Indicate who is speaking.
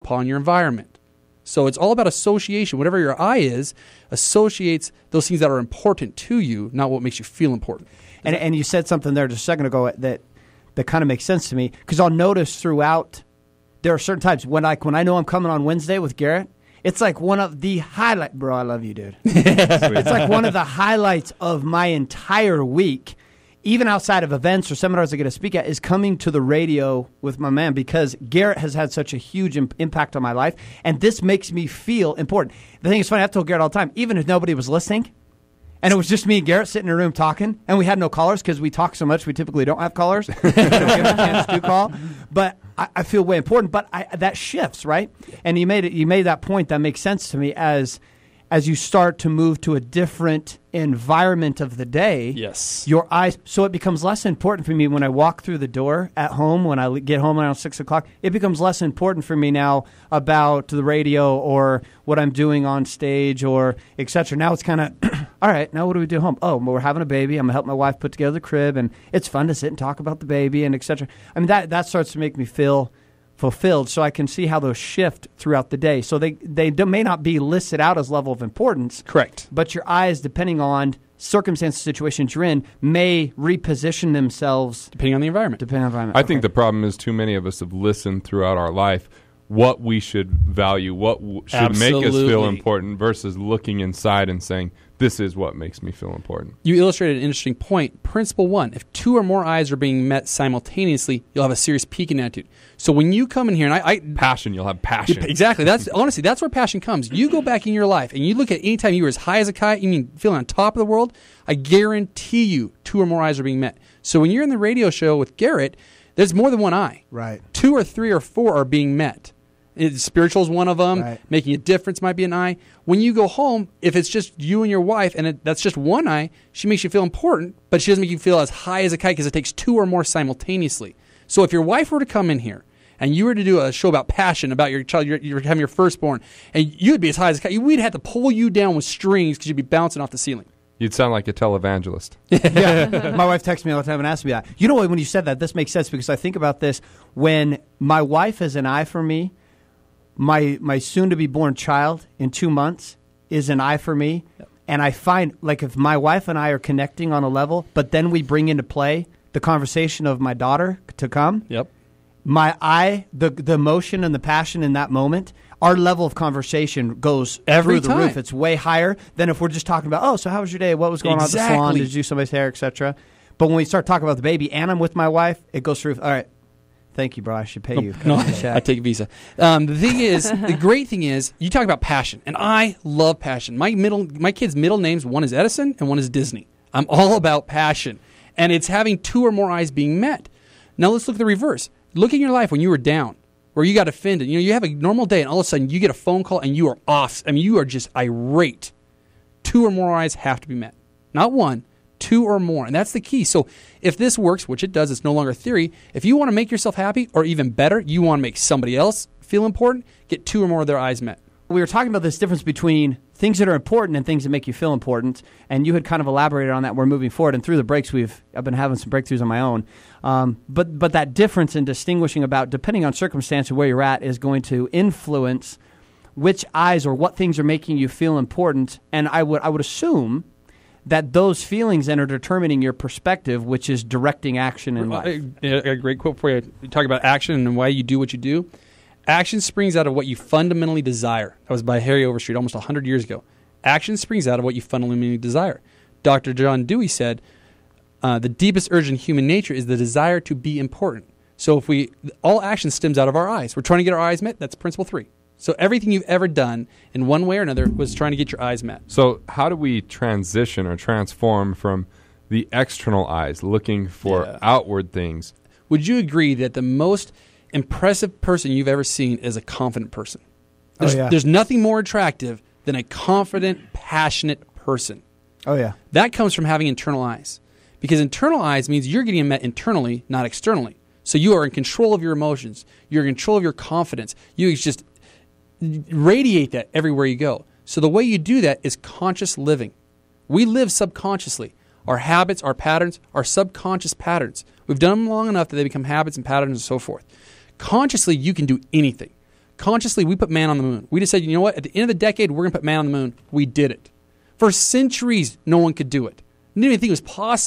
Speaker 1: upon your environment. So it's all about association. Whatever your eye is, associates those things that are important to you, not what makes you feel important.
Speaker 2: And you said something there just a second ago that kind of makes sense to me, because I'll notice throughout, there are certain times when I know I'm coming on Wednesday with Garrett, it's like one of the highlights. Bro, I love you, dude. It's like one of the highlights of my entire week, even outside of events or seminars I get to speak at, is coming to the radio with my man, because Garrett has had such a huge impact on my life, and this makes me feel important. The thing is funny, I've told Garrett all the time, even if nobody was listening, and it was just me and Garrett sitting in a room talking, and we had no callers because we talk so much, we typically don't have callers. We don't give a chance to call. But I feel way important. But that shifts, right? And you made that point that makes sense to me as you start to move to a different environment of the day.
Speaker 1: Yes.
Speaker 2: Your eyes. So it becomes less important for me when I walk through the door at home, when I get home around 6 o'clock. It becomes less important for me now about the radio or what I'm doing on stage or et cetera. Now it's kind of, all right, now what do we do at home? Oh, well, we're having a baby. I'm going to help my wife put together the crib, and it's fun to sit and talk about the baby and et cetera. I mean, that starts to make me feel fulfilled, so I can see how those shift throughout the day. So they may not be listed out as level of importance.
Speaker 1: Correct.
Speaker 2: But your eyes, depending on circumstances, situations you're in, may reposition themselves.
Speaker 1: Depending on the environment.
Speaker 3: I think the problem is too many of us have listened throughout our life what we should value, what should make us feel important, versus looking inside and saying, this is what makes me feel important.
Speaker 1: You illustrated an interesting point. Principle 1, if 2 or more eyes are being met simultaneously, you'll have a serious peak in attitude. So when you come in here, and
Speaker 3: passion, you'll have passion.
Speaker 1: Exactly. Honestly, that's where passion comes. You go back in your life and you look at any time you were as high as a kite, you mean feeling on top of the world, I guarantee you 2 or more eyes are being met. So when you're in the radio show with Garrett, there's more than one eye.
Speaker 2: Right.
Speaker 1: 2 or 3 or 4 are being met. Spiritual is one of them.
Speaker 2: Right.
Speaker 1: Making a difference might be an eye. When you go home, if it's just you and your wife, and that's just one eye, she makes you feel important, but she doesn't make you feel as high as a kite because it takes 2 or more simultaneously. So if your wife were to come in here and you were to do a show about passion, about your child, you're having your firstborn, and you'd be as high as a kite, we'd have to pull you down with strings because you'd be bouncing off the ceiling.
Speaker 3: You'd sound like a televangelist.
Speaker 2: Yeah. My wife texts me all the time and asks me that. You know what, when you said that, this makes sense, because I think about this. When my wife is an eye for me, my soon-to-be-born child in 2 months is an eye for me. Yep. And I find, like, if my wife and I are connecting on a level, but then we bring into play the conversation of my daughter to come,
Speaker 1: yep,
Speaker 2: my eye, the emotion and the passion in that moment, our level of conversation goes through the roof. It's way higher than if we're just talking about, oh, so how was your day? What was going on at the salon? Did you do somebody's hair, et cetera? But when we start talking about the baby and I'm with my wife, it goes through. All right. Thank you, bro. I should pay you.
Speaker 1: No, I take Visa. The great thing is, you talk about passion, and I love passion. My kids' middle names, one is Edison and one is Disney. I'm all about passion, and it's having 2 or more eyes being met. Now let's look at the reverse. Look in your life when you were down, where you got offended. You have a normal day, and all of a sudden you get a phone call, and you are off. I mean, you are just irate. 2 or more eyes have to be met, not 1. 2 or more, and that's the key. So if this works, which it does, it's no longer theory. If you want to make yourself happy, or even better, you want to make somebody else feel important, get 2 or more of their eyes met.
Speaker 2: We were talking about this difference between things that are important and things that make you feel important, and you had kind of elaborated on that. We're moving forward, and through the breaks, I've been having some breakthroughs on my own. But that difference in distinguishing about, depending on circumstance and where you're at, is going to influence which eyes or what things are making you feel important. And I would assume that those feelings then are determining your perspective, which is directing action in life.
Speaker 1: A great quote for you. You talk about action and why you do what you do. Action springs out of what you fundamentally desire. That was by Harry Overstreet almost 100 years ago. Action springs out of what you fundamentally desire. Dr. John Dewey said, the deepest urge in human nature is the desire to be important. So all action stems out of our eyes. We're trying to get our eyes met. That's principle 3. So everything you've ever done in one way or another was trying to get your eyes met.
Speaker 3: So how do we transition or transform from the external eyes, looking for outward things?
Speaker 1: Would you agree that the most impressive person you've ever seen is a confident person? There's nothing more attractive than a confident, passionate person.
Speaker 2: Oh, yeah.
Speaker 1: That comes from having internal eyes. Because internal eyes means you're getting met internally, not externally. So you are in control of your emotions. You're in control of your confidence. You just radiate that everywhere you go. So the way you do that is conscious living. We live subconsciously. Our habits, our patterns, are subconscious patterns. We've done them long enough that they become habits and patterns and so forth. Consciously, you can do anything. consciously, we put man on the moon. We just said, you know what? At the end of the decade, we're going to put man on the moon. We did it. For centuries, no one could do it. Didn't even think it was possible.